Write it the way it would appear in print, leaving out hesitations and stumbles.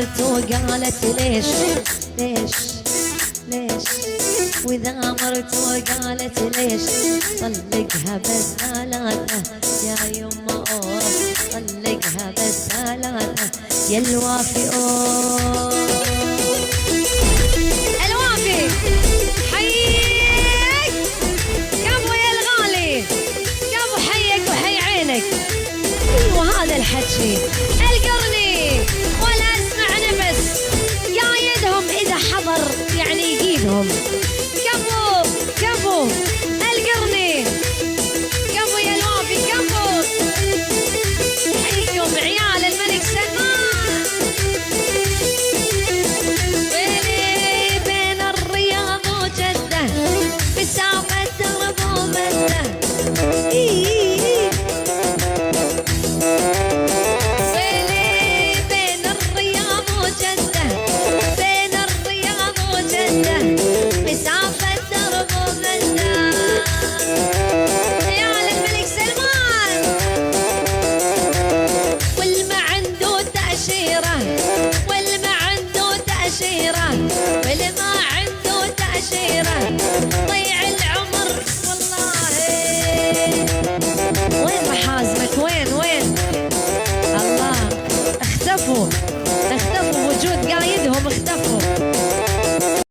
مرت وقالت ليش ليش ليش، واذا مرت وقالت ليش، طلقها بس ثلاثة يا يما اوه، طلقها بس ثلاثة يا الوافي اوه. الوافي حيك كفو يا الغالي، كفو حيك وحي عينك. وهذا الحكي القرني ولا اسمع نفس قايدهم اذا حضر يعني يقيدهم. كفو كفو القرني، كفو يا الوافي كفو. حيكم عيال الملك سلمان. ويلي بين الرياض وجده مسافة درب ومده. ويلي بين الرياض وجده، بين الرياض وجده مسافة درب ومده. عيال الملك سلمان. والما عنده تأشيرة، والما عنده تأشيرة، والما عنده تأشيرة